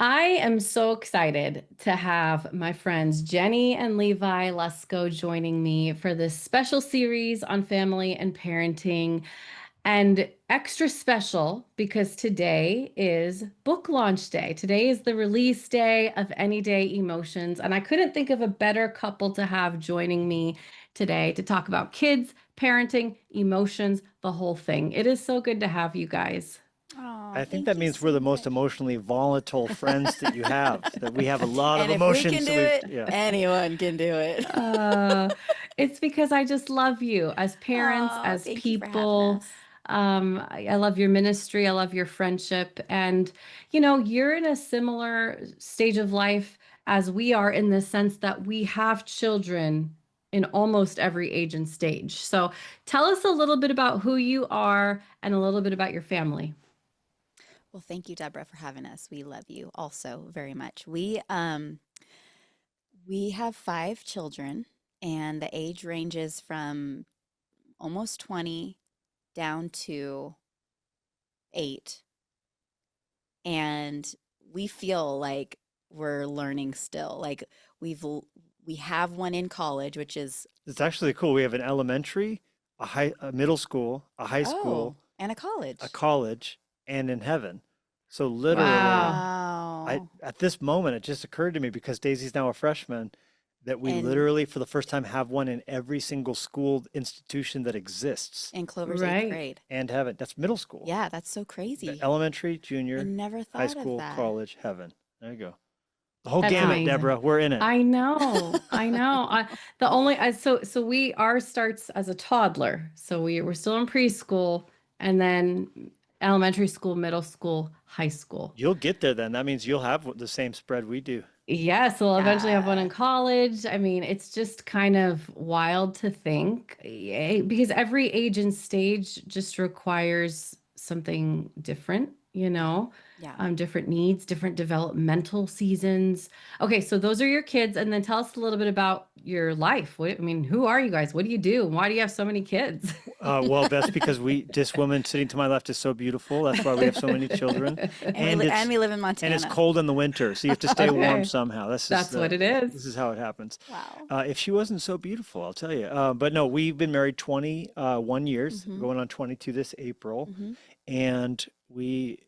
I am so excited to have my friends Jennie and Levi Lusko joining me for this special series on family and parenting. And extra special because today is book launch day. Today is the release day of Any Day Emotions. And I couldn't think of a better couple to have joining me today to talk about kids, parenting, emotions, the whole thing. It is so good to have you guys. Oh, I think thank that you means we're so the most much. emotionally volatile friends that you have, that we have a lot of And if we can emotions. do So we've, it, yeah. anyone can do it. Uh, it's because I just love you as parents, Oh, as thank you for having people. us. I love your ministry. I love your friendship. And, you're in a similar stage of life as we are in the sense that we have children in almost every age and stage. So tell us a little bit about who you are and a little bit about your family. Well, thank you, Deborah, for having us. We love you also very much. We have five children, and the age ranges from almost 20 down to 8. And we feel like we're learning still. Like we've we have one in college, which is It's actually cool. We have an elementary, a middle school, a high oh, school, and a a college. college, and in heaven. So literally, Wow. Wow. at this moment, it just occurred to me because Daisy's now a freshman, that we And literally, for the first time, have one in every single school institution that exists in Clover's eighth Right. grade. and heaven. That's middle school. Yeah, that's so The crazy. elementary, I junior, never high thought of school, that. college, heaven. There you go. The whole That's gamut, amazing. Deborah. We're in it. I know. I know. So we ours starts as a toddler. So we're still in preschool and then elementary school, middle school, high school. You'll get there then. That means you'll have the same spread we do. Yes, we'll eventually have one Yeah. in college. I mean, it's just kind of wild to think because every age and stage just requires something different, Yeah. Yeah. different needs, different developmental seasons. Okay, so those are your kids, and then tell us a little bit about your life. I mean, who are you guys? What do you do? Why do you have so many kids? Well, that's because this woman sitting to my left is so beautiful. That's why we have so many children, and And it's we live in and it's Montana. cold in the winter, so you have to stay warm Okay, somehow. that's what it This is. is how it happens. Wow. If she wasn't so beautiful, I'll tell you. But no, we've been married 21 years, Mm-hmm. going on 22 this April, Mm-hmm. and we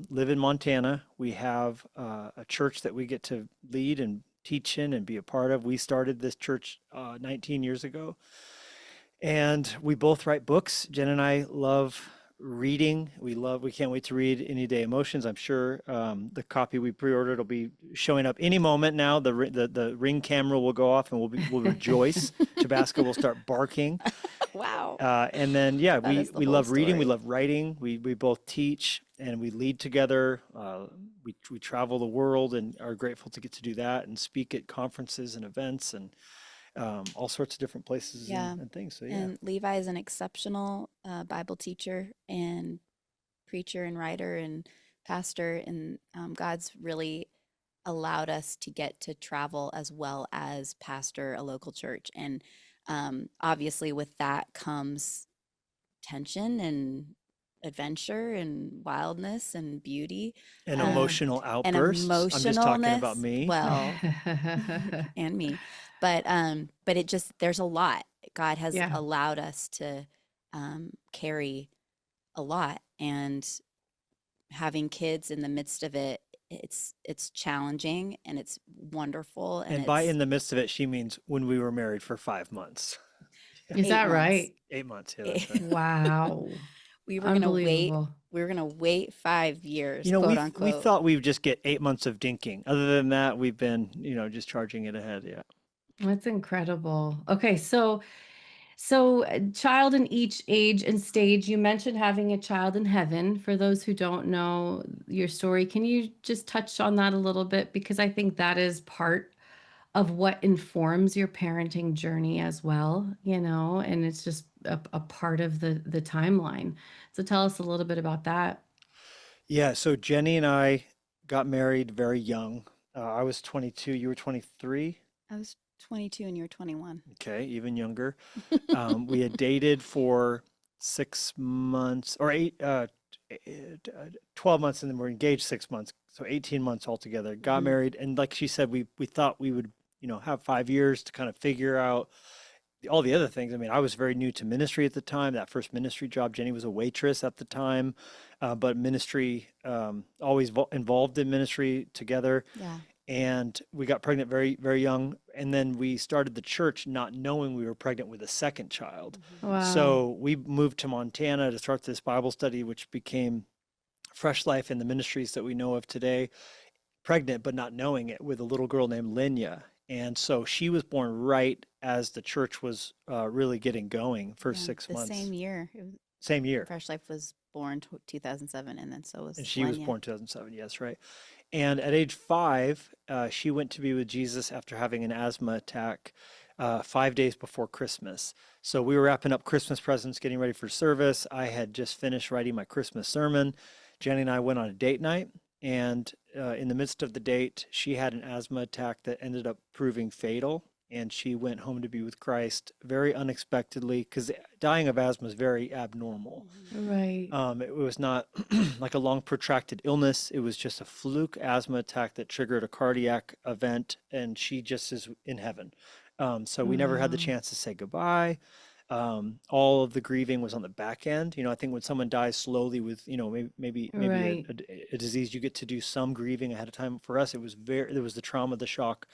live in Montana. We have a church that we get to lead and teach in and be a part of. We started this church 19 years ago, and we both write books. Jen and I love reading. We can't wait to read Any Day Emotions. I'm sure the copy we pre-ordered will be showing up any moment now. The ring camera will go off and we'll rejoice. Tabasco will start barking. Wow. And then, yeah, That is the we whole love reading, we story. love writing. We both teach and we lead together. We travel the world and are grateful to get to do that and speak at conferences and events and all sorts of different places Yeah. and things. So yeah. And Levi is an exceptional Bible teacher and preacher and writer and pastor. And God's really allowed us to get to travel as well as pastor a local church. And obviously, with that comes tension and adventure and wildness and beauty And uh, emotional and outbursts. I'm just talking about emotionalness. me. Well, and me, but it just there's a lot. God has Yeah. allowed us to carry a lot, and having kids in the midst of it, it's challenging and it's wonderful and And by it's in the midst of it, she means when we were married for 5 months. Yeah. Is eight that months. right? 8 months. Yeah, that's right. Wow. we were gonna wait. Unbelievable. We were gonna wait 5 years, You know, quote we unquote. thought we would just get 8 months of dinking. Other than that, we've been, just charging it ahead. Yeah. That's incredible. Okay, so child in each age and stage. You mentioned having a child in heaven. For those who don't know your story, can you just touch on that a little bit? Because I think that is part of what informs your parenting journey as well, and it's just a part of the timeline. So tell us a little bit about that. Yeah. So Jenny and I got married very young. I was 22. You were 23. I was 22 and you were 21. Okay. Even younger. We had dated for 6 months or 12 months, and then we're engaged 6 months, so 18 months altogether. Got Mhm. married, and like she said, we thought we would, have 5 years to kind of figure out all the other things. I mean, I was very new to ministry at the time. That first ministry job, Jenny was a waitress at the time, but ministry, always involved in ministry together. Yeah. And we got pregnant very, very young. And then we started the church not knowing we were pregnant with a second child. Mhm. Wow. So we moved to Montana to start this Bible study, which became Fresh Life in the ministries that we know of today, pregnant but not knowing it, with a little girl named Linya. And so she was born right as the church was really getting going, first Yeah. six The months, same year. same year. Fresh Life was born 2007, and then so And was she was Lenya. born 2007, yes, right. And at age 5, she went to be with Jesus after having an asthma attack 5 days before Christmas. So we were wrapping up Christmas presents, getting ready for service. I had just finished writing my Christmas sermon. Jenny and I went on a date night, and in the midst of the date, she had an asthma attack that ended up proving fatal. And she went home to be with Christ very unexpectedly, because dying of asthma is very abnormal. Mhm. Right. It was not like a long protracted illness. It was just a fluke asthma attack that triggered a cardiac event, and she just is in heaven. So we never had the Wow. chance to say goodbye. All of the grieving was on the back end. I think when someone dies slowly with, maybe Right. a disease, you get to do some grieving ahead of time. For us, there was the trauma, the shock,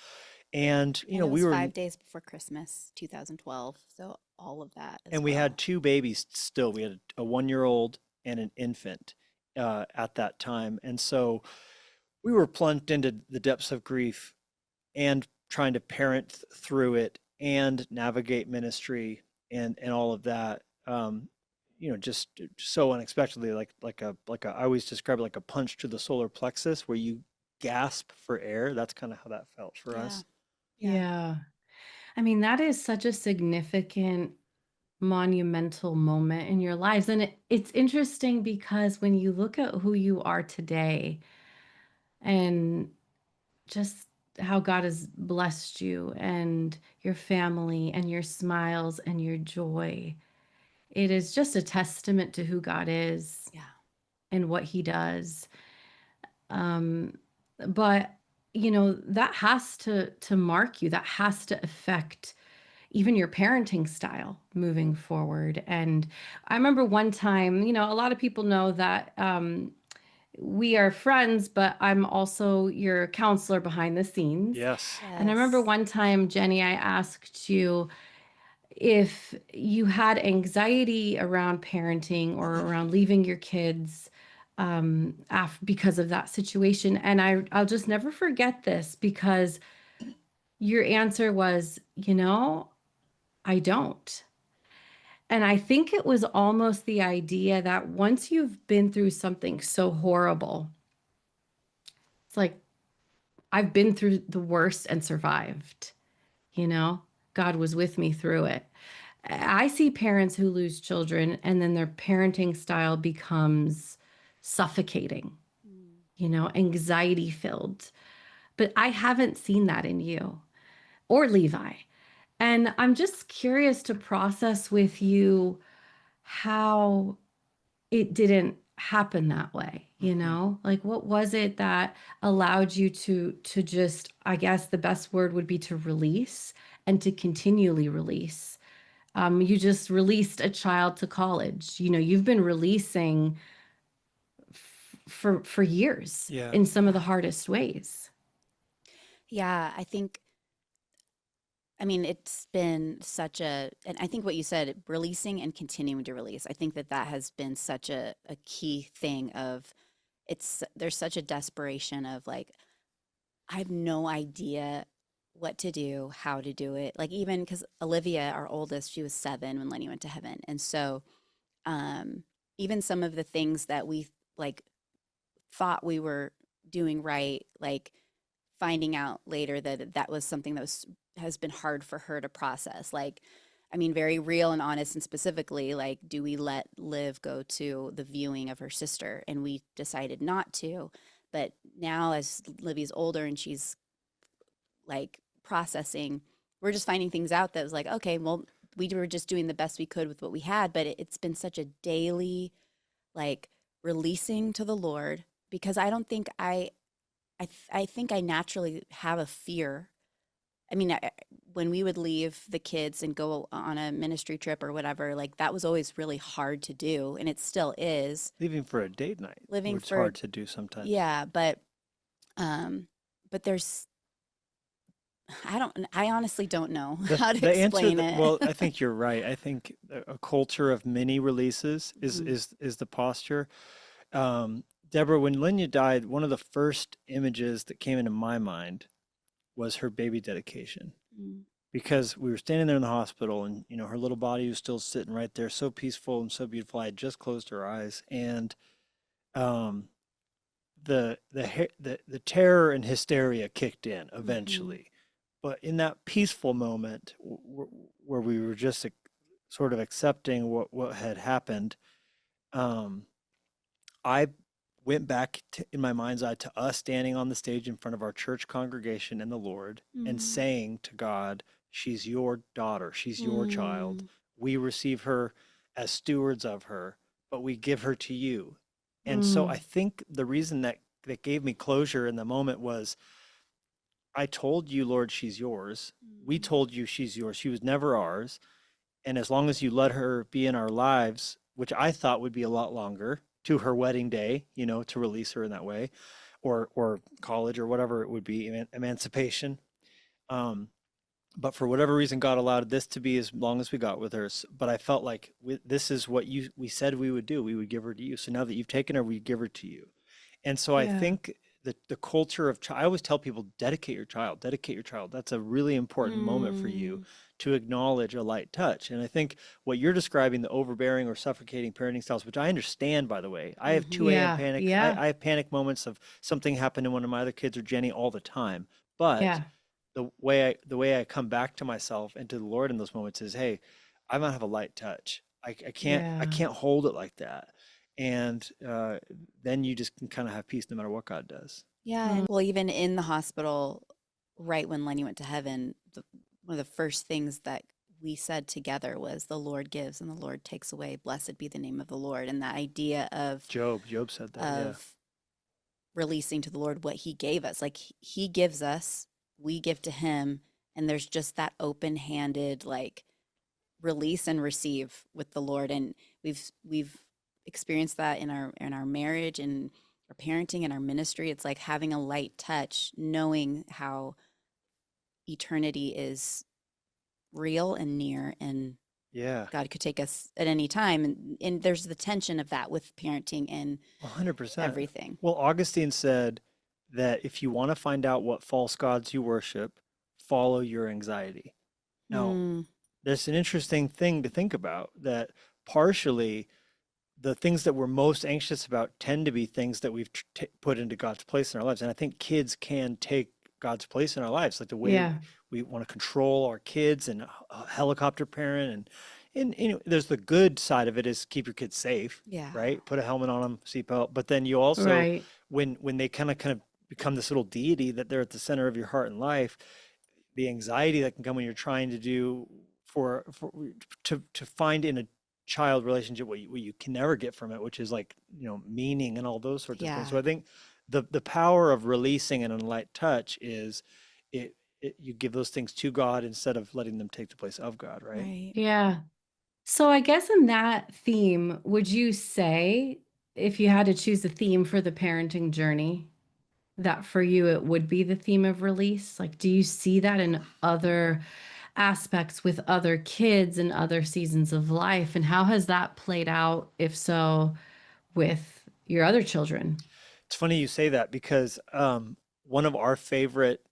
and And it we was were 5 days before Christmas, 2012. So all of that as and we had well. two babies still. We had a 1-year-old and an infant at that time. And so we were plunged into the depths of grief and trying to parent through it and navigate ministry and all of that. Just so unexpectedly, like I always describe it like a punch to the solar plexus, where you gasp for air. That's kind of how that felt for Yeah. us. Yeah. Yeah. I mean, that is such a significant, monumental moment in your lives. And it's interesting because when you look at who you are today and just how God has blessed you and your family and your smiles and your joy, it is just a testament to who God is Yeah. and what he does. Um, but that has to mark you. That has to affect even your parenting style moving forward. And I remember one time, a lot of people know that we are friends, but I'm also your counselor behind the scenes. Yes. And I remember Yes. one time, Jenny, I asked you if you had anxiety around parenting or around leaving your kids because of that situation. And I'll just never forget this because your answer was, I don't. And I think it was almost the idea that once you've been through something so horrible, it's like, I've been through the worst and survived, you know? God was with me through it. I see parents who lose children and then their parenting style becomes suffocating, Mm. anxiety filled. But I haven't seen that in you or Levi. And I'm just curious to process with you how it didn't happen that way, Mhm. like what was it that allowed you to just, I guess the best word would be to release and to continually release. You just released a child to college. You've been releasing for years Yeah. in some of the Yeah. hardest ways. Yeah. I mean, it's been and I think what you said, releasing and continuing to release, I think that has been such a key thing of there's such a desperation of like, I have no idea what to do, how to do it. Like, even because Olivia, our oldest, she was 7 when Lenny went to heaven. And so, um, even some of the things that we like thought we were doing right, like finding out later that that was something has been hard for her to process. Like, I mean, very real and honest, and specifically, like, do we let Liv go to the viewing of her sister? And we decided not to. But now, as Livy's older and she's like processing, we're just finding things out that was like, okay, well, we were just doing the best we could with what we had. But it's been such a daily, like, releasing to the Lord, because I don't think I think I naturally have a fear. I mean, when we would leave the kids and go on a ministry trip or whatever, like that was always really hard to do, and it still is. Leaving for a date night, Living which is for, hard to do sometimes. yeah, um, but there's, I honestly don't know how to The answer explain that, it. well, I think you're right. I think a culture of mini releases is Mhm. is the posture. Deborah, when Linya died, one of the first images that came into my mind was her baby dedication, Mm. because we were standing there in the hospital, and her little body was still sitting right there, so peaceful and so beautiful. I had just closed her eyes, and um, the terror and hysteria kicked in Mhm. eventually. But in that peaceful moment where we were just sort of accepting what had happened, um, I went back in my mind's eye to us standing on the stage in front of our church congregation and the Lord and Mm. saying to God, "She's your daughter, she's your child. Mm. We receive her as stewards of her, but we give her to you." And so I Mm. think the reason that gave me closure in the moment was, I told you, Lord, she's yours. We Mm. told you she's yours. She was never ours. And as long as you let her be in our lives, which I thought would be a lot longer, to her wedding day, to release her in that way, or college or whatever it would be, emancipation. Um, but for whatever reason, God allowed this to be as long as we got with her. But I felt like this is what we said we would do. We would give her to you. So now that you've taken her, we give her to you. And so I Yeah. think the culture of I always tell people, dedicate your child, dedicate your child. That's a really important moment for you Mm. to acknowledge a light touch. And I think what you're describing, the overbearing or suffocating parenting styles, which I understand, by the way. I have Mhm. 2 a.m. Yeah. panic. Yeah. I have panic moments of something happened to one of my other kids or Jennie all the time. But Yeah. the way I come back to myself and to the Lord in those moments is, hey, I might have a light touch. I Yeah. can't hold it like that. And then you just can kind of have peace no matter what God does. Yeah, and well, even in the hospital, right when Lenny went to heaven, one of the first things that we said together was, "The Lord gives and the Lord takes away. Blessed be the name of the Lord." And that idea Job said that, yeah. of releasing to the Lord what He gave us, like He gives us, we give to Him, and there's just that open-handed like release and receive with the Lord. And we've experienced that in our marriage and our parenting and our ministry. It's like having a light touch, knowing how eternity is real and near, and Yeah, God could take us at any time. And there's the tension of that with parenting and 100%. everything. Well, Augustine said that if you want to find out what false gods you worship, follow your anxiety. Now, Mm. there's an interesting thing to think about, that partially the things that we're most anxious about tend to be things that we've put into God's place in our lives. And I think kids can take God's place in our lives, like the way Yeah. we want to control our kids and helicopter parent. And there's the good side of it is keep your kids safe, Yeah. right? Put a helmet on them, seatbelt. But then you also, Right. when they kind of become this little deity that they're at the center of your heart and life, the anxiety that can come when you're trying to do for to find in a child relationship what you can never get from it, which is like, meaning and all those sorts of things. Yeah. So I think the power of releasing and a light touch is you give those things to God instead of letting them take the place of God, right? Right. Yeah. So I guess in that theme, would you say, if you had to choose a theme for the parenting journey, that for you it would be the theme of release? Like, do you see that in other aspects with other kids and other seasons of life? And how has that played out, if so, with your other children? It's funny you say that, because one of our favorite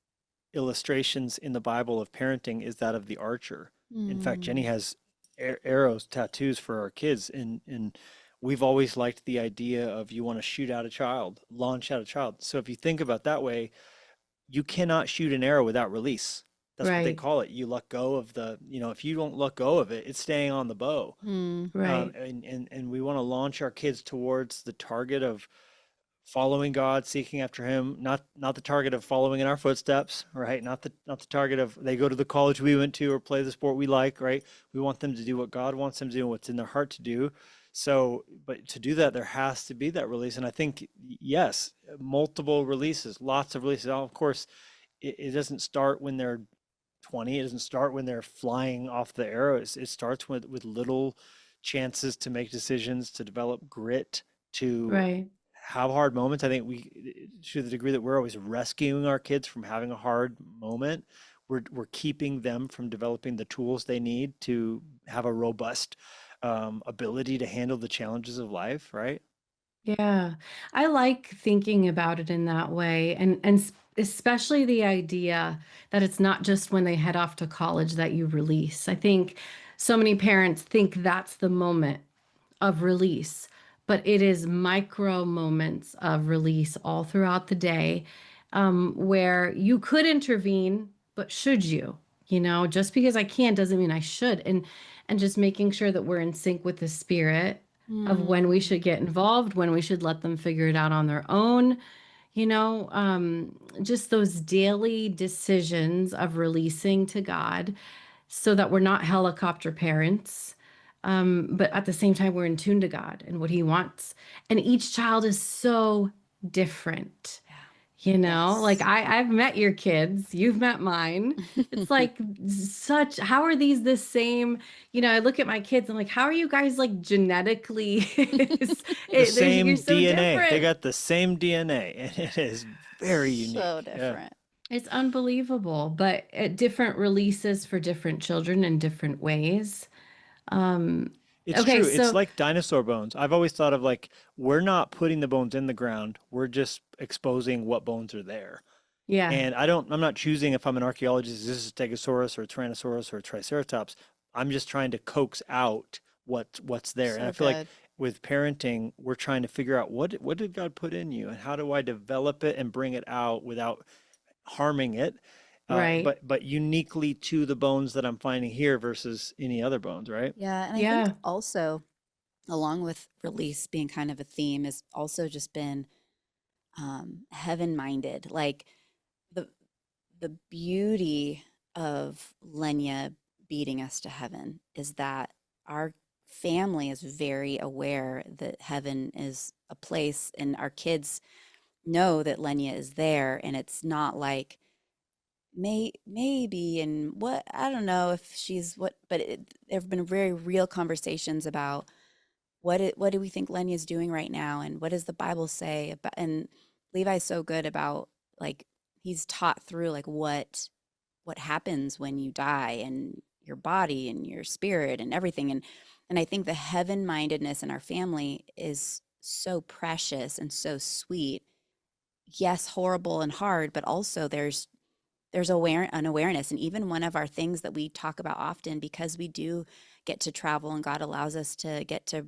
illustrations in the Bible of parenting is that of the archer. In fact, Jenny Mm. has arrows tattoos for our kids, and we've always liked the idea of, you want to shoot out a child, launch out a child. So if you think about that way, you cannot shoot an arrow without release. That's what they Right. call it. You let go of if you don't let go of it, it's staying on the bow. Mm. Right. And we want to launch our kids towards the target of following God, seeking after Him, not the target of following in our footsteps, right? Not the target of they go to the college we went to or play the sport we like, right? We want them to do what God wants them to do and what's in their heart to do. So, but to do that, there has to be that release. And I think, yes, multiple releases, lots of releases. Now, of course, it doesn't start when they're 20. It doesn't start when they're flying off the arrow. It starts with little chances to make decisions, to develop grit, to Right. have hard moments. I think we, to the degree that we're always rescuing our kids from having a hard moment, we're keeping them from developing the tools they need to have a robust ability to handle the challenges of life, right? Yeah, I like thinking about it in that way, and especially the idea that it's not just when they head off to college that you release. I think so many parents think that's the moment of release, but it is micro moments of release all throughout the day, where you could intervene, but should you? You know, just because I can doesn't mean I should, and just making sure that we're in sync with the spirit of when we Mm, should get involved, when we should let them figure it out on their own. You know, just those daily decisions of releasing to God so that we're not helicopter parents. But at the same time, we're in tune to God and what He wants. And each child is so different. yeah. You know, like Yes. I've met your kids, you've met mine. It's like such, how are these the same? You know, I look at my kids, I'm like, how are you guys like genetically? The You're same so DNA. They different. got the same DNA, and it is very So unique. Yeah. different. It's unbelievable, but different releases for different children in different ways. Um, It's okay, true. It's so like dinosaur bones. I've always thought of like we're not putting the bones in the ground. We're just exposing what bones are there. yeah, And I'm not choosing if I'm an archaeologist, is this a Stegosaurus or a Tyrannosaurus or a Triceratops. I'm just trying to coax out what's there. And I So feel like good. with parenting, we're trying to figure out what did God put in you and how do I develop it and bring it out without harming it, right. but uniquely to the bones that I'm finding here versus any other bones, right? Yeah. And I think Yeah, also, along with release being kind of a theme, has also just been heaven minded. Like the the beauty of Lenya beating us to heaven is that our family is very aware that heaven is a place, and our kids know that Lenya is there, and it's not like maybe and what I don't know if she's what, but there have been very real conversations about what do we think Lenya is doing right now, and what does the Bible say about, and Levi's so good about like he's taught through like what happens when you die and your body and your spirit and everything, and I think the heaven mindedness in our family is so precious and so sweet. Yes, horrible and hard, but also there's an awareness. And even one of our things that we talk about often, because we do get to travel and God allows us to get to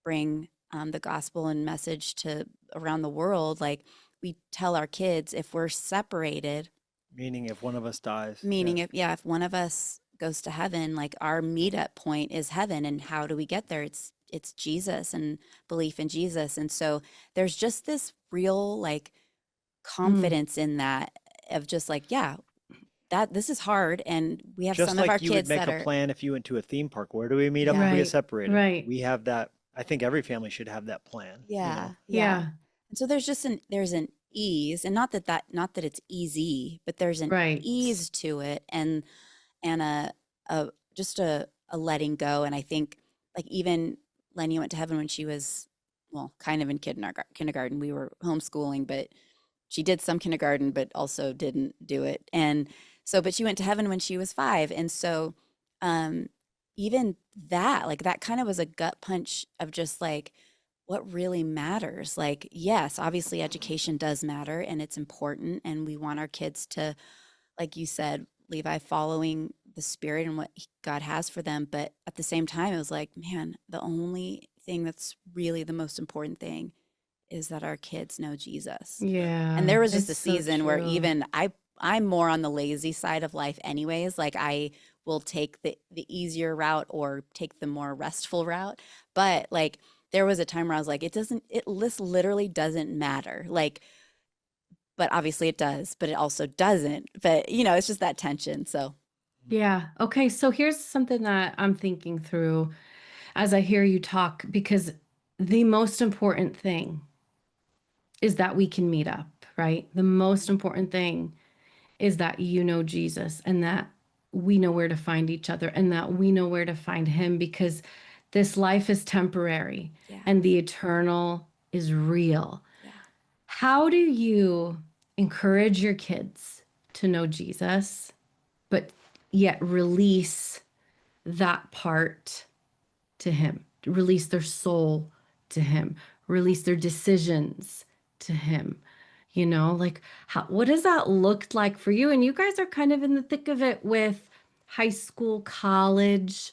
bring the gospel and message to around the world, like we tell our kids if we're separated, Meaning if one of us dies, meaning yes. if, yeah, if one of us goes to heaven, like our meetup point is heaven. And how do we get there? It's Jesus and belief in Jesus. And so there's just this real like mm, confidence in that, of just like, yeah, that this is hard, and we have Just some of our like you would kids make that a are, plan if you went to a theme park. Where do we meet up if yeah, we get right, separated? right. We have that. I think every family should have that plan, you yeah, know? yeah. Yeah, And so there's just there's an ease, and not that it's easy, but there's an right. ease to it, and a just a letting go. And I think like even Lenny went to heaven when she was, well, kind of in kindergarten. We were homeschooling, but she did some kindergarten, but also didn't do it. And so, but she went to heaven when she was 5. And so, um, even that, like that kind of was a gut punch of just like what really matters. Like, yes, obviously education does matter and it's important. And we want our kids to, like you said, Levi, following the spirit and what God has for them. But at the same time, it was like, man, the only thing that's really the most important thing is that our kids know Jesus. And Yeah, there was just it's a so season where true. even I'm more on the lazy side of life anyways. Like I will take the easier route or take the more restful route. But like there was a time where I was like, this literally doesn't matter. Like, but obviously it does, but it also doesn't. But you know, it's just that tension. So Yeah. Okay, so here's something that I'm thinking through. as I hear you talk, because the most important thing is that we can meet up, right? The most important thing is that you know Jesus and that we know where to find each other and that we know where to find him, because this life is temporary Yeah. and the eternal is real. Yeah. How do you encourage your kids to know Jesus, but yet release that part to him, release their soul to him, release their decisions to him? You know, like what does that look like for you? And you guys are kind of in the thick of it with high school, college.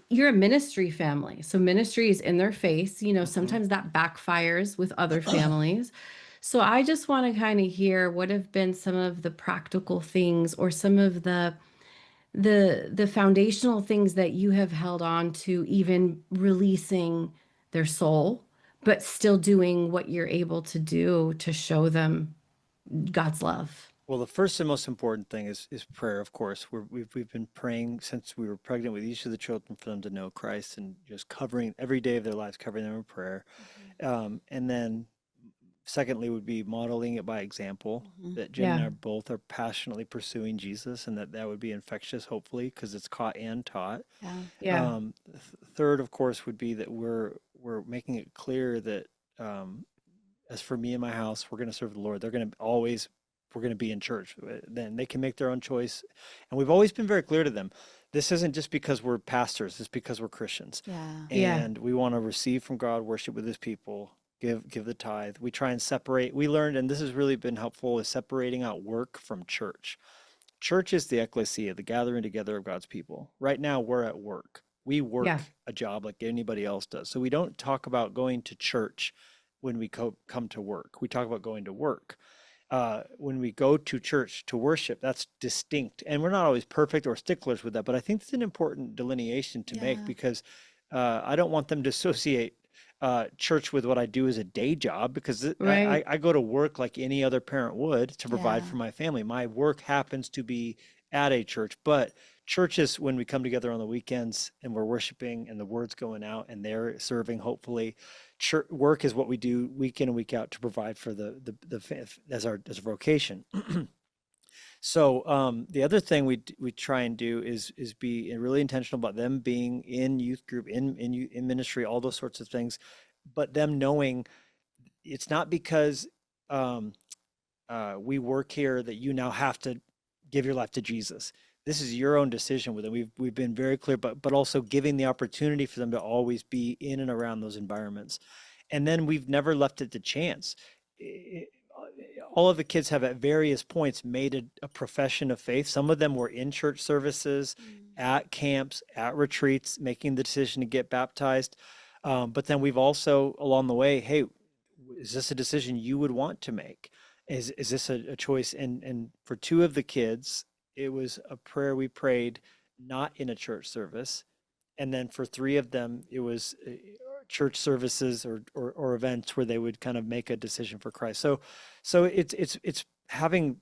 You're a ministry family. So ministry is in their face. You know, Mhm. sometimes that backfires with other families. So I just want to kind of hear what have been some of the practical things or some of the foundational things that you have held on to, even releasing their soul, but still doing what you're able to do to show them God's love. Well, the first and most important thing is prayer, of course. We've been praying since we were pregnant with each of the children for them to know Christ, and just covering every day of their lives, covering them in prayer. And then secondly would be modeling it by example, Mm-hmm. that Jen and Yeah. I both are passionately pursuing Jesus, and that would be infectious, hopefully, because it's caught and taught. Yeah. Yeah. Third, of course, would be that we're making it clear that, as for me and my house, we're going to serve the Lord. They're going to always, we're going to be in church. Then they can make their own choice. And we've always been very clear to them. This isn't just because we're pastors, it's because we're Christians. Yeah. Yeah. And we want to receive from God, worship with his people, give the tithe. We try and separate. We learned, and this has really been helpful, is separating out work from church. Church is the ecclesia, the gathering together of God's people. Right now, we're at work. We Yeah. work a job like anybody else does. So we don't talk about going to church when we come to work. We talk about going to work. When we go to church to worship, that's distinct. And we're not always perfect or sticklers with that, but I think it's an important delineation to make, Yeah. because I don't want them to associate church with what I do as a day job, because Right. I go to work like any other parent would to provide Yeah. for my family. My work happens to be at a church, but church is when we come together on the weekends and we're worshiping and the word's going out and they're serving, hopefully. Church work is what we do week in and week out to provide for as our vocation. So the other thing we try and do is be really intentional about them being in youth group, in ministry, all those sorts of things, but them knowing it's not because um, we work here that you now have to give your life to Jesus. This is your own decision with it. We've been very clear, but also giving the opportunity for them to always be in and around those environments. And then we've never left it to chance. All of the kids have at various points made a profession of faith. Some of them were in church services, Mm. at camps, at retreats, making the decision to get baptized. But then we've also, along the way, hey, is this a decision you would want to make? Is this a choice? And for two of the kids, it was a prayer we prayed not in a church service. And then for three of them, it was church services or events where they would kind of make a decision for Christ. So it's having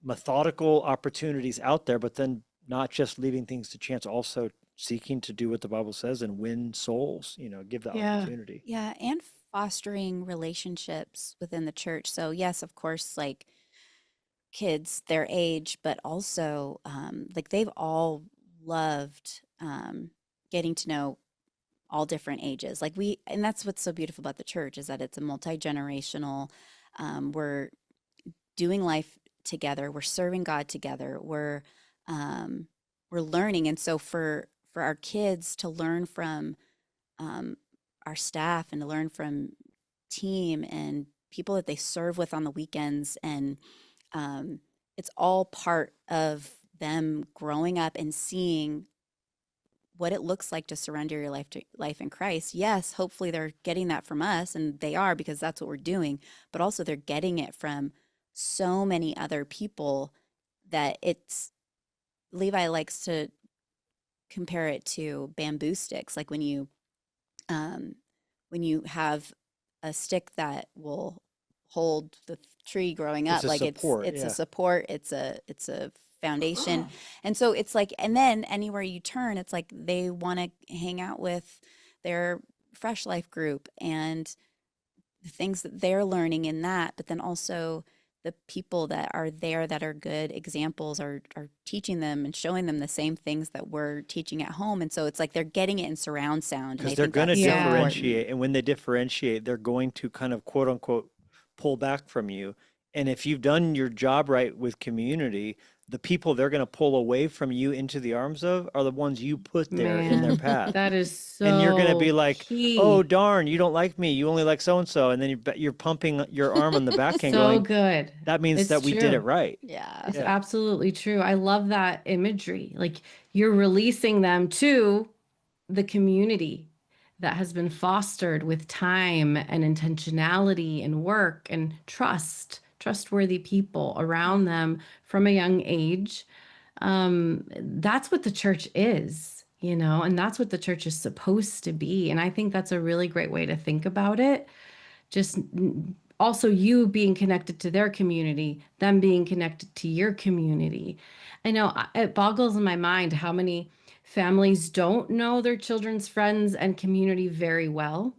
methodical opportunities out there, but then not just leaving things to chance, also seeking to do what the Bible says and win souls, give the Yeah. opportunity. Yeah. And fostering relationships within the church. So, yes, of course, like kids their age, but also like they've all loved getting to know all different ages. And that's what's so beautiful about the church is that it's a multi-generational. We're doing life together. We're serving God together. We're learning, and so for our kids to learn from um, our staff and to learn from team and people that they serve with on the weekends, and it's all part of them growing up and seeing what it looks like to surrender your life to life in Christ. Yes, hopefully they're getting that from us, and they are, because that's what we're doing, but also they're getting it from so many other people that it's Levi likes to compare it to bamboo sticks. Like um when you have a stick that will hold the tree growing It's up, a like support, it's a yeah. support, it's a foundation. And so it's like, and then anywhere you turn, it's like they want to hang out with their Fresh Life group and the things that they're learning in that, but then also the people that are there that are good examples are teaching them and showing them the same things that we're teaching at home. And so it's like they're getting it in surround sound. And Because I they're think going to that's so Yeah. important. differentiate. And when they differentiate, they're going to kind of quote unquote pull back from you. And if you've done your job right with community, the people they're going to pull away from you into the arms of are the ones you put there in their Man, path. that is And you're going to be so like, oh, key. darn, you don't like me. You only like so and so. And then you're pumping your arm on the back end So going, good. that means It's that we did it true. right. Yeah. It's Yeah. absolutely true. I love that imagery. Like you're releasing them to the community that has been fostered with time and intentionality and work and trustworthy people around Yeah. them from a young age. That's what the church is, and that's what the church is supposed to be. And I think that's a really great way to think about it. Just also you being connected to their community, them being connected to your community. I know it boggles my mind how many families don't know their children's friends and community very well.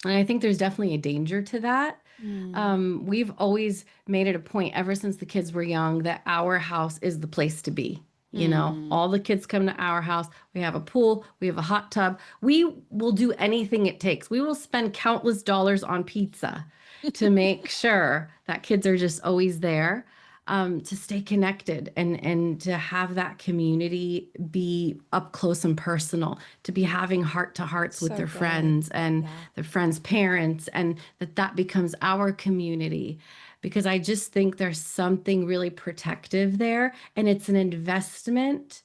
And I think there's definitely a danger to that. Mm. We've always made it a point ever since the kids were young that our house is the place to be. Mm. All the kids come to our house. We have a pool, we have a hot tub. We will do anything it takes. We will spend countless dollars on pizza to make sure that kids are just always there, to stay connected and to have that community be up close and personal, to be having heart to hearts with So their good. friends and Yeah. their friends' parents, and that becomes our community. Because I just think there's something really protective there, and it's an investment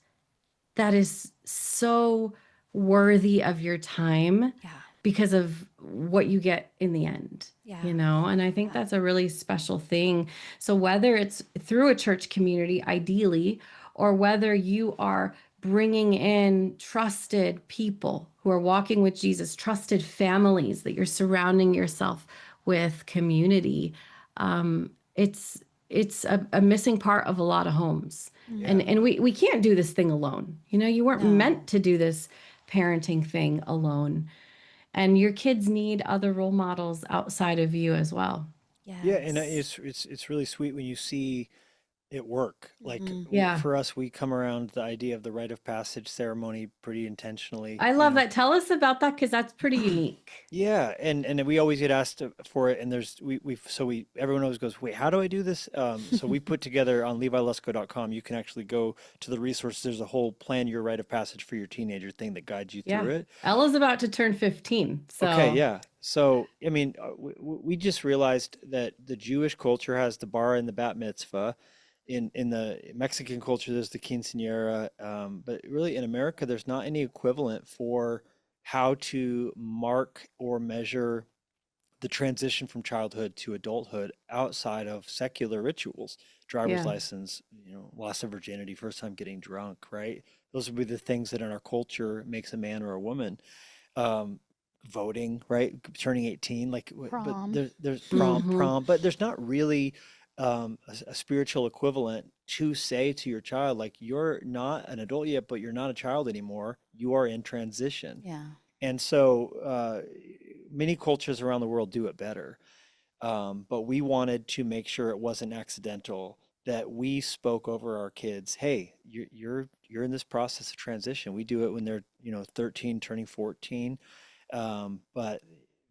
that is so worthy of your time Yeah. because of what you get in the end, Yeah. and I think Yeah. that's a really special thing. So, whether it's through a church community, ideally, or whether you are bringing in trusted people who are walking with Jesus, trusted families that you're surrounding yourself with, community, it's a missing part of a lot of homes. Yeah. And Mhm. we can't do this thing alone. You weren't meant No. to do this parenting thing alone. And your kids need other role models outside of you as well. Yeah. And Yes. it's really sweet when you see it work. Like Mhm. Yeah. for us, we come around the idea of the rite of passage ceremony pretty intentionally, I love that. Tell us about that because that's pretty unique. Yeah, and we always get asked for it, and everyone always goes, wait, how do I do this? So we put together on levilusco.com, you can actually go to the resources. There's a whole plan your rite of passage for your teenager thing that guides you through Yeah. it. Ella's about to turn 15. Okay, So yeah. So I mean, we just realized that the Jewish culture has the bar and the bat mitzvah. In the Mexican culture, there's the quinceañera, but really in America, there's not any equivalent for how to mark or measure the transition from childhood to adulthood outside of secular rituals. Driver's yeah. license, loss of virginity, first time getting drunk, right? Those would be the things that in our culture makes a man or a woman. Um, Voting, right? Turning 18, like, but Prom. there's Hmm. prom, but there's not really a spiritual equivalent to say to your child, like, you're not an adult yet, but you're not a child anymore. You are in transition. Yeah. And so many cultures around the world do it better. But we wanted to make sure it wasn't accidental, that we spoke over our kids, hey, you're in this process of transition. We do it when they're 13 turning 14, but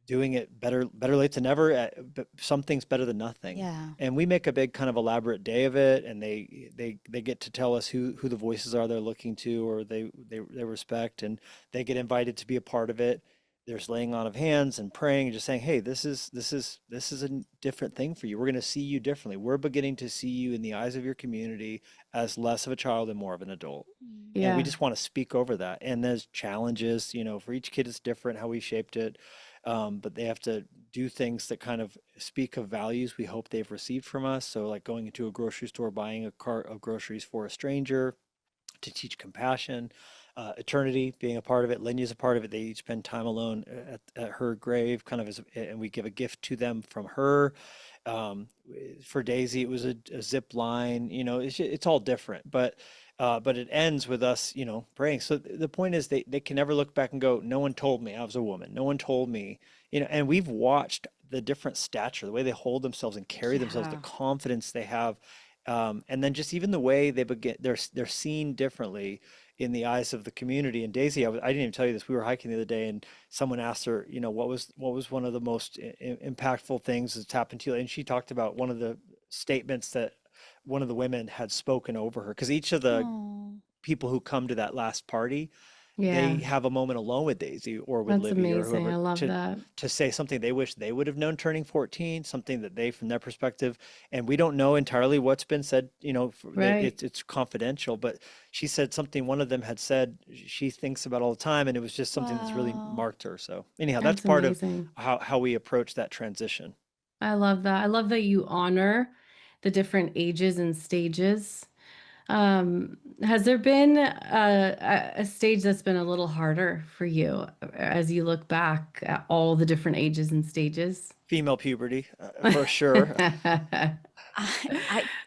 doing it better late than never. But something's better than nothing. Yeah. And we make a big kind of elaborate day of it, and they get to tell us who the voices are they're looking to, or they respect, and they get invited to be a part of it. There's laying on of hands and praying and just saying, hey, this is a different thing for you. We're going to see you differently. We're beginning to see you in the eyes of your community as less of a child and more of an adult. Mm. And we Yeah. just want to speak over that. And there's challenges, for each kid it's different how we shaped it. But they have to do things that kind of speak of values we hope they've received from us. So like going into a grocery store, buying a cart of groceries for a stranger, to teach compassion, eternity being a part of it. Lenya's a part of it. They each spend time alone at her grave, kind of and we give a gift to them from her. For Daisy, it was a zip line. It's all different, but it ends with us, praying. So the point is, they can never look back and go, no one told me I was a woman. No one told me, and we've watched the different stature, the way they hold themselves and carry themselves, the Yeah. confidence they have, and then just even the way they're seen differently in the eyes of the community. And Daisy, I didn't even tell you this. We were hiking the other day, and someone asked her, what was one of the most impactful things that's happened to you? And she talked about one of the statements that one of the women had spoken over her, because each of the Oh, people who come to that last party, they Yeah. have a moment alone with Daisy or with That's Livy or amazing. I whoever love to that. say something they wish they would have known turning 14, something that they, from their perspective, and we don't know entirely what's been said, Right. it's confidential, but she said something one of them had said she thinks about all the time, and it was just something that's really wow. marked her. So anyhow, that's That's part of amazing. how we approach that transition. I love that. I love that you honor the different ages and stages. Has there been a stage that's been a little harder for you as you look back at all the different ages and stages? Female puberty, for sure.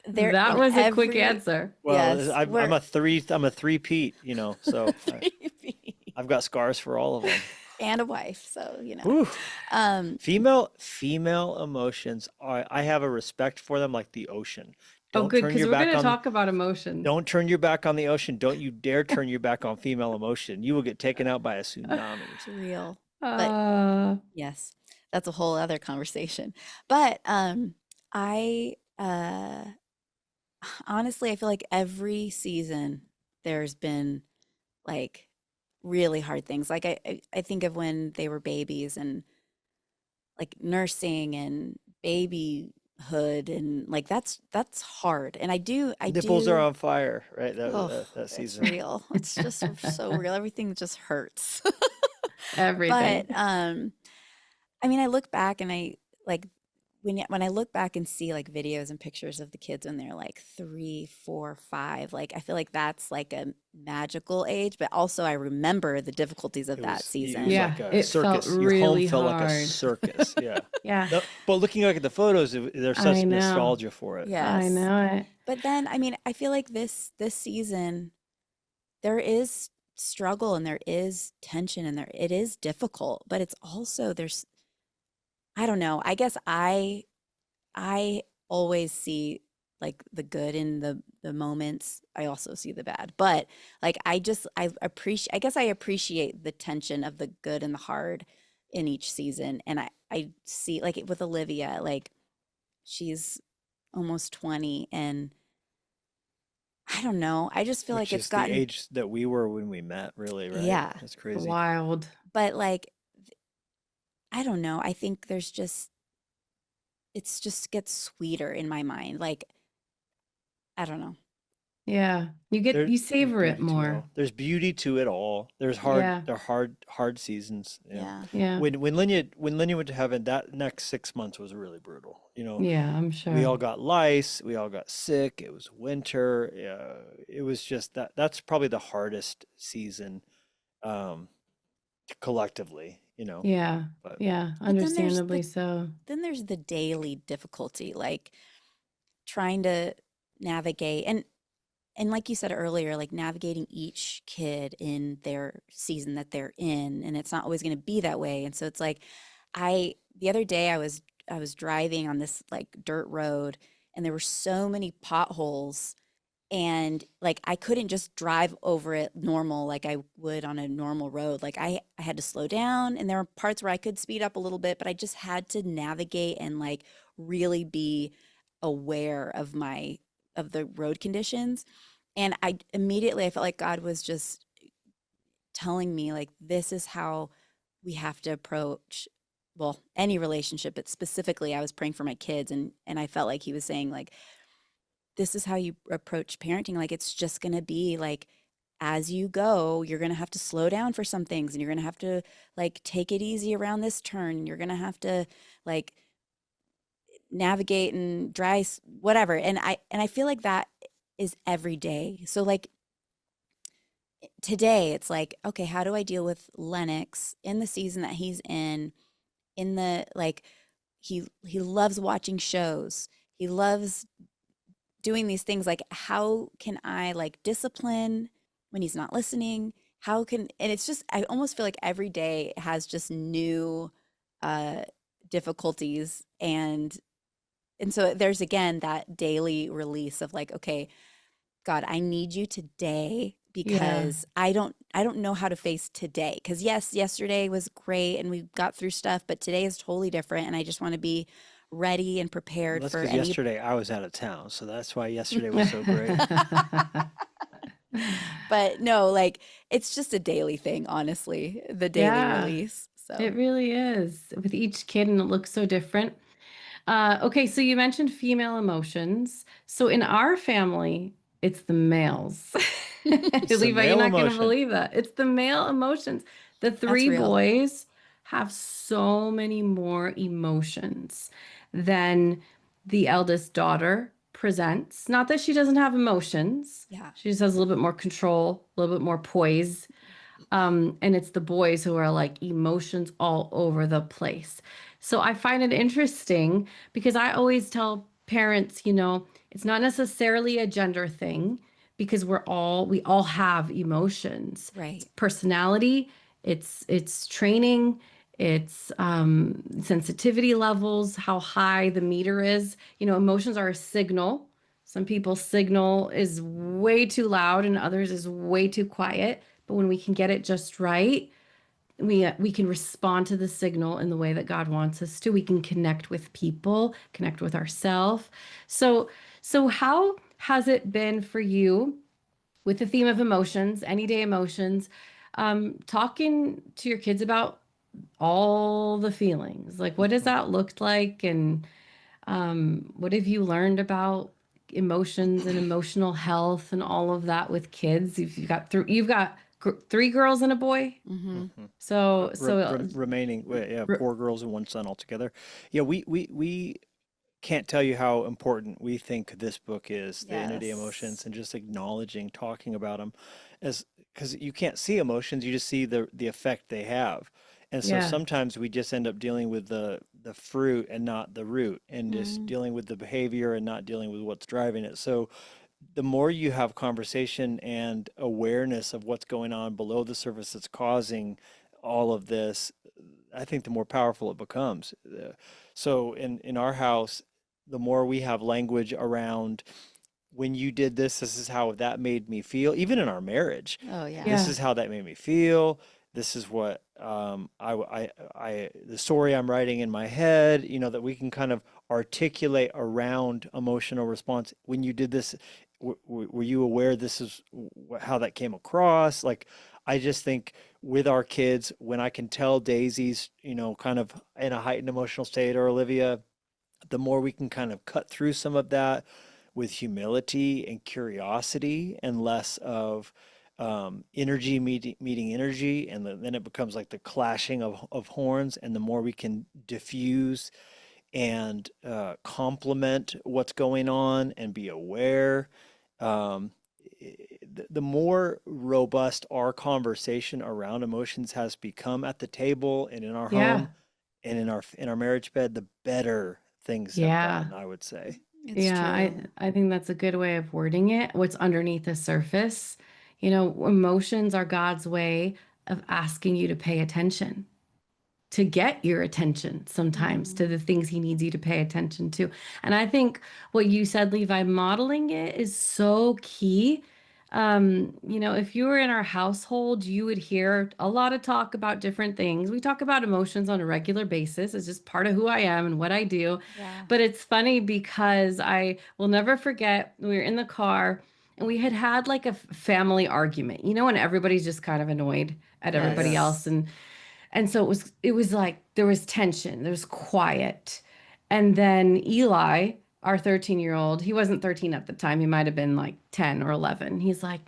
There That in was a quick every, answer. Well, yes, I'm we're a three-peat, so three I've got scars for all of them. and a wife, so Whew. Um, Female emotions I have a respect for them like the ocean. Oh, Don't good, turn because your we're going back to on talk about emotions. don't turn your back on the ocean. Don't you dare turn your back on female emotion. You will get taken out by a tsunami. it's real. But Uh, yes, that's a whole other conversation. But I honestly, I feel like every season there's been like really hard things. Like I think of when they were babies and like nursing and babyhood and like that's hard. And I Nipples are do on fire, right? oh, That it's season. real. It's just so real. Everything just hurts. But everything. I mean, I look back and I like when I look back and see like videos and pictures of the kids when they're like 3, 4, 5, like I feel like that's like a magical age, but also I remember the difficulties of that It was season. Yeah, like a it felt circus. Your home really felt like a hard. circus. Yeah. Yeah, No, but looking back at the photos, there's I such know. nostalgia for it. I Yes. know it. But then I mean, I feel like this season there is struggle and there is tension and there it is difficult, but it's also there's I don't know. I guess I always see like the good in the moments. I also see the bad. But like I appreciate I guess I appreciate the tension of the good and the hard in each season. And I see like with Olivia, like she's almost 20 and I don't know. I just feel like Which it's is the gotten age that we were when we met, really, right? yeah. That's crazy. Wild. But like I don't know. I think there's just it's just gets sweeter in my mind. Like I don't know. Yeah. There, You there's savor it beauty to it more. all. There's beauty to it all. Yeah. There are hard seasons. Yeah. Yeah. When Linya went to heaven, that next 6 months was really brutal. Yeah, I'm We sure. all got lice. We all got sick. It was winter. It was just that's probably the hardest season, um, collectively. Yeah. But Yeah, But understandably so. then there's the daily difficulty, like trying to navigate and like you said earlier, like navigating each kid in their season that they're in, and it's not always going to be that way. And so it's like the other day I was driving on this like dirt road and there were so many potholes and like I couldn't just drive over it normal like I would on a normal road. Like I had to slow down and there were parts where I could speed up a little bit, but I just had to navigate and like really be aware of the road conditions. And I felt like God was just telling me like this is how we have to approach well any relationship, but specifically I was praying for my kids and I felt like he was saying like this is how you approach parenting. Like it's just going to be like as you go, you're going to have to slow down for some things and you're going to have to like take it easy around this turn. You're going to have to like navigate and whatever. And I feel like that is every day. So like today it's like, okay, how do I deal with Lennox in the season that he's in the like he loves watching shows. He loves doing these things. Like, how can I like discipline when he's not listening? How can, and it's just, I almost feel like every day has just new uh difficulties. And so there's again that daily release of like, okay, God, I need you today Yeah. because I don't know how to face today. Because yes, yesterday was great and we got through stuff, but today is totally different. And I just want to be ready and Well, prepared that's for because any. yesterday I was out of town, so that's why yesterday was so great. But no, like it's just a daily thing, honestly, the daily Yeah, release. it So really is with each kid, and it looks so different. Okay, so you mentioned female emotions. So in our family, it's the males. It's the Levi, you're male not going to emotion. believe that. It's the male emotions. The that's three real. boys have so many more emotions than the eldest daughter presents. Not that she doesn't have emotions, Yeah. she just has a little bit more control, a little bit more poise. And it's the boys who are like emotions all over the place. So I find it interesting because I always tell parents, it's not necessarily a gender thing because we all have emotions. It's Right. personality, it's training, it's sensitivity levels, how high the meter is. Emotions are a signal. Some people's signal is way too loud and others is way too quiet. But when we can get it just right, we can respond to the signal in the way that God wants us to. We can connect with people, connect with ourselves. So how has it been for you with the theme of emotions, anyday emotions, talking to your kids about all the feelings? Like, what does that look like, and what have you learned about emotions and emotional health and all of that with kids? You've got three girls and a boy. Mm-hmm. Hmm. So Remaining, yeah, r- 4 girls and 1 son altogether. Yeah, we can't tell you how important we think this book is, the Entity Emotions, Yes. and just acknowledging, talking about them, as because you can't see emotions, you just see the effect they have. And so yeah, sometimes we just end up dealing with the fruit and not the root, and just Mm, dealing with the behavior and not dealing with what's driving it. So the more you have conversation and awareness of what's going on below the surface that's causing all of this, I think the more powerful it becomes. So in our house, the more we have language around, when you did this, this is how that made me feel. Even in our marriage, oh yeah. this yeah, is how that made me feel. This is what the story I'm writing in my head, that we can kind of articulate around emotional response. When you did this, were you aware this is how that came across? Like, I just think with our kids, when I can tell Daisy's, kind of in a heightened emotional state, or Olivia, the more we can kind of cut through some of that with humility and curiosity, and less of energy meeting energy, and then it becomes like the clashing of horns. And the more we can diffuse and complement what's going on and be aware, um, the more robust our conversation around emotions has become at the table and in our yeah, home and in our marriage bed, the better things have yeah, gotten, I would say. It's yeah. I true. I think that's a good way of wording it. What's underneath the surface? Emotions are God's way of asking you to pay attention, to get your attention sometimes to Mm, the things he needs you to pay attention to. And I think what you said, Levi, modeling it is so key. If you were in our household, you would hear a lot of talk about different things. We talk about emotions on a regular basis. It's just part of who I am and what I do. yeah. But it's funny because I will never forget we were in the car and we had had like a family argument, when everybody's just kind of annoyed at Yeah, everybody yeah. else. Yes. And so it was like there was tension, there was quiet. And then Eli, our 13-year-old, he wasn't 13 at the time, he might have been like 10 or 11. He's like,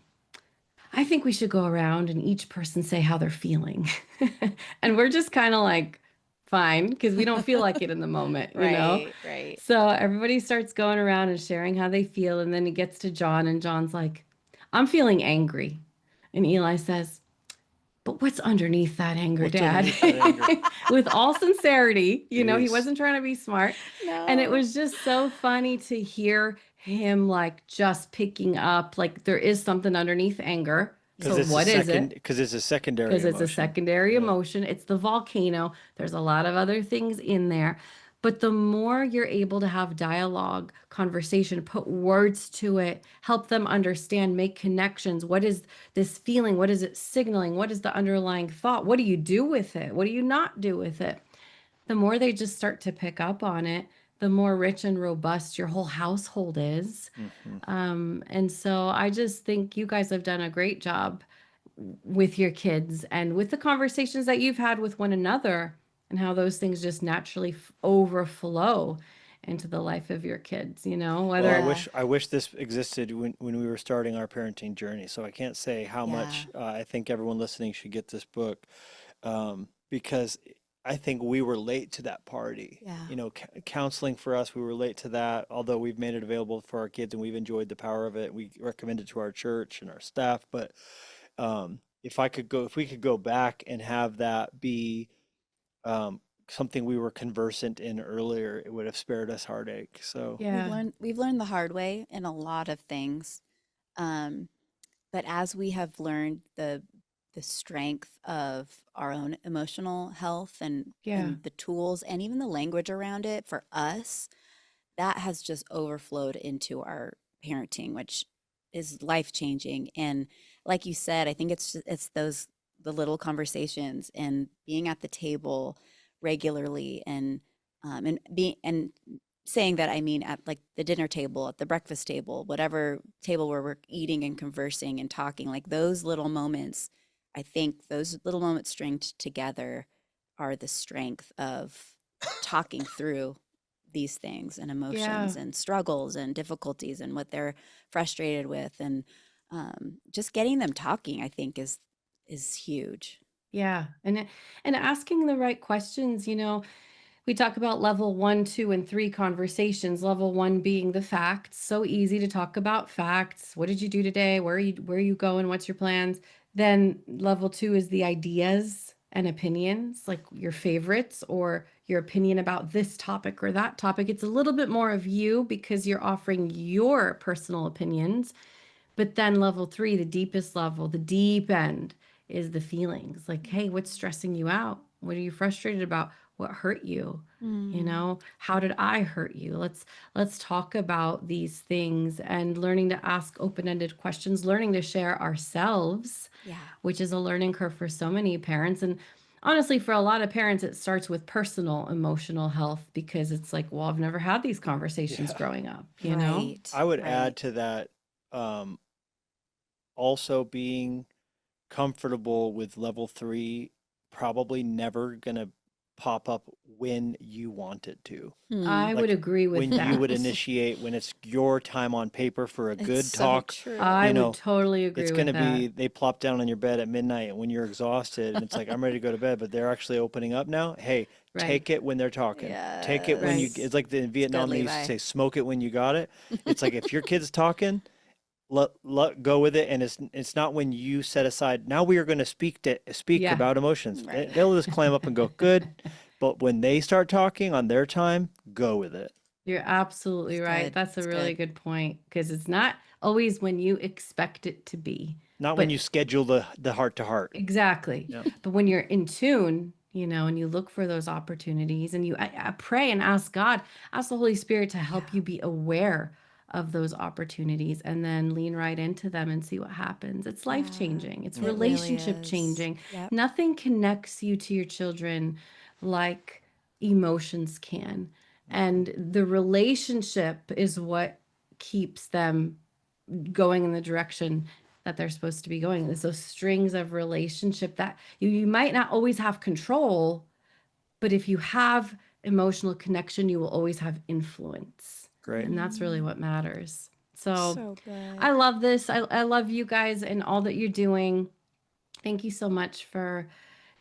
I think we should go around and each person say how they're feeling. And we're just kind of like, fine, because we don't feel like it in the moment. Right, right. So everybody starts going around and sharing how they feel. And then it gets to John, and John's like, I'm feeling angry. And Eli says, but what's underneath that anger, What's Dad? underneath that anger? With all sincerity, he Jeez. wasn't trying to be smart. And it No. was just so funny to hear him like just picking up, like there is something underneath anger. Because So it's a what is it? because it's a secondary Because it's a emotion. secondary Yeah. emotion. It's the volcano. There's a lot of other things in there. But the more you're able to have dialogue, conversation, put words to it, help them understand, make connections. What is this feeling? What is it signaling? What is the underlying thought? What do you do with it? What do you not do with it? The more they just start to pick up on it, the more rich and robust your whole household is. Hmm. And so I just think you guys have done a great job with your kids and with the conversations that you've had with one another and how those things just naturally overflow into the life of your kids, Well, whether Yeah. I wish this existed when we were starting our parenting journey. So I can't say how Yeah. much I think everyone listening should get this book, because I think we were late to that party. Yeah. Counseling for us, we were late to that. Although we've made it available for our kids and we've enjoyed the power of it, we recommend it to our church and our staff. But if we could go back and have that be something we were conversant in earlier, it would have spared us heartache. So. yeah, We've learned the hard way in a lot of things. Um, but as we have learned the strength of our own emotional health yeah, and the tools and even the language around it for us, that has just overflowed into our parenting, which is life changing. And like you said, I think it's the little conversations and being at the table regularly and being and saying that, I mean, at like the dinner table, at the breakfast table, whatever table where we're eating and conversing and talking, like those little moments, I think those little moments stringed together are the strength of talking through these things and yeah. emotions and struggles and difficulties and what they're frustrated with and just getting them talking, I think is huge. Yeah. And asking the right questions, we talk about level 1, 2, and 3 conversations. Level 1 being the facts. So easy to talk about facts. What did you do today? Where are you going? What's your plans? Then level 2 is the ideas and opinions, like your favorites or your opinion about this topic or that topic. It's a little bit more of you because you're offering your personal opinions. But then level 3, the deepest level, the deep end, is the feelings. Like, hey, what's stressing you out? What are you frustrated about? What hurt you? Mm, How did I hurt you? Let's talk about these things and learning to ask open-ended questions, learning to share ourselves, yeah. which is a learning curve for so many parents. And honestly, for a lot of parents, it starts with personal emotional health because it's like, well, I've never had these conversations Yeah. growing up. Right. I would add Right. to that, um, also being comfortable with level 3, probably never gonna pop up when you want it to. Hmm. I would Like agree with when you would that. initiate, when it's your time on paper for a It's good so talk, true. I you would know, totally it's agree gonna with be that. they plop down on your bed at midnight when you're exhausted and it's like, I'm ready to go to bed, but they're actually opening up now. Hey, Right, take it when they're talking. Take it when right. it's like in It's good, Vietnam, they used to Levi. say, smoke it when you got it. It's like if your kid's talking, let go with it, and it's not when you set aside, now we are going to speak Yeah, about emotions. Right. They'll just clam up and go good, but when they start talking on their time, go with it. you're absolutely It's right. good. That's a It's really good. good point because it's not always when you expect it to be. Not when you But schedule the heart to heart. exactly. Yeah. But when you're in tune, and you look for those opportunities and I pray and ask God, ask the Holy Spirit to help Yeah. you be aware of those opportunities and then lean right into them and see what happens. It's life Yeah. changing, it's It really relationship is. changing. Yep. Nothing connects you to your children like emotions can. Mhm. And the relationship is what keeps them going in the direction that they're supposed to be going. There's those strings of relationship that you might not always have control, but if you have emotional connection, you will always have influence. Great. And that's really Mm, what matters. So so good. I love this. I love you guys and all that you're doing. Thank you so much for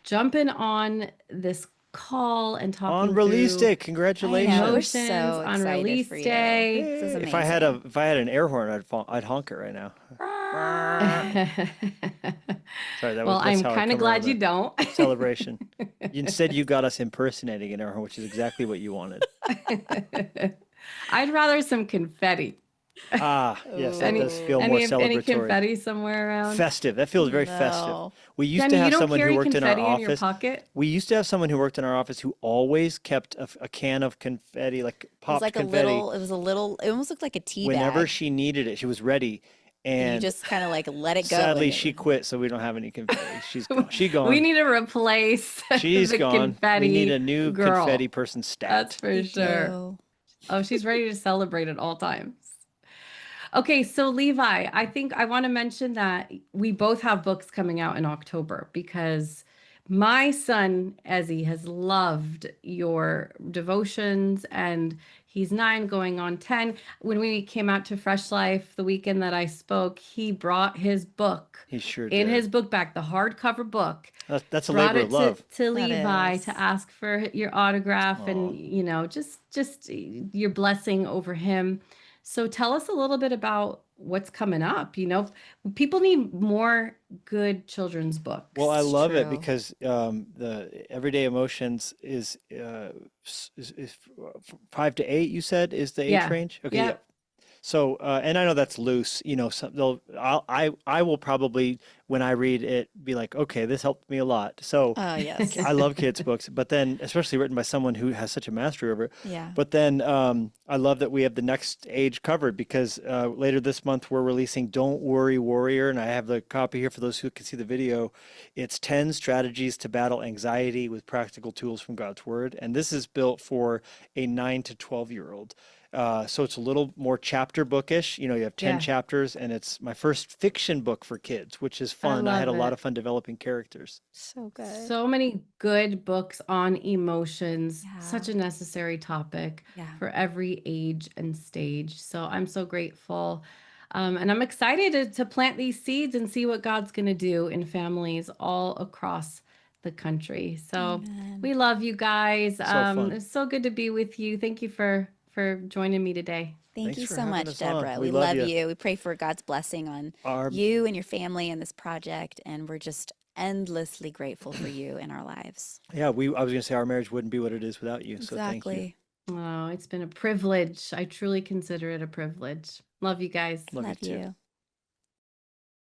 jumping on this call and On talking release through day, I know. We're congratulations. emotions so on excited for release you. day. This is Hey, if I had amazing. an air horn, I'd honk it right now. Sorry, Well, that's I'm how I kind of come around glad you the don't. celebration. Instead, you got us impersonating it, which is exactly what you wanted. I'd rather some confetti. Ah, yes, that Any does feel Oh, more any celebratory. confetti somewhere around? Festive. That feels very festive. no. We used to Jenny, you have don't someone who carry worked in our confetti in your office. pocket? We used to have someone who worked in our office who always kept a can of confetti, like It was popped like a confetti, little, it was a little, it almost looked like a tea whenever bag. she needed it. She was ready. And you And just kind of like let it go and sadly, it she would. quit, so we don't have any confetti. She's gone. She We gone. need to replace She's the gone. We need confetti a new confetti girl. person That's stat. for We sure. do. Oh, she's ready to celebrate at all times. Okay, so Levi, I think I want to mention that we both have books coming out in October because my son, Ezzy, has loved your devotions and he's 9 going on 10. When we came out to Fresh Life the weekend that I spoke, he brought his book He sure in did. his book bag, the hardcover book, That's a brought labor of it to love. That Levi is. to ask for your autograph Oh. and just your blessing over him. So tell us a little bit about what's coming up. People need more good children's Well, I books. It's love it true. because the Everyday Emotions is 5 to 8. You said is the age Yeah. range. Okay, yeah. Yep. So, and I know that's loose, some I will probably, when I read it, be like, okay, this helped me a lot. So Oh, yes. I love kids' books, but then especially written by someone who has such a mastery over it. Yeah. But then I love that we have the next age covered because later this month we're releasing Don't Worry Warrior, and I have the copy here for those who can see the video. It's 10 strategies to battle anxiety with practical tools from God's Word, and this is built for a 9 to 12-year-old. So it's a little more chapter bookish. You have 10 Yeah. chapters, and it's my first fiction book for kids, which is I fun. I had a love lot of it. fun developing characters. So good. So many good books on emotions, Yeah. such a necessary topic Yeah. for every age and stage. So I'm so grateful. And I'm excited to plant these seeds and see what God's going to do in families all across the country. So Amen. we love you guys. So fun. It's so good to be with you. Thank you for joining me today. Thank Thanks you for so having much, us on. Deborah. We We love love you. you. We pray for God's blessing on Our you and your family and this project. And we're just endlessly grateful for you in our lives. Yeah, I was gonna say our marriage wouldn't be what it is without you. So thank you. Exactly. Oh, it's been a privilege. I truly consider it a privilege. Love you guys. Love you Love too. you.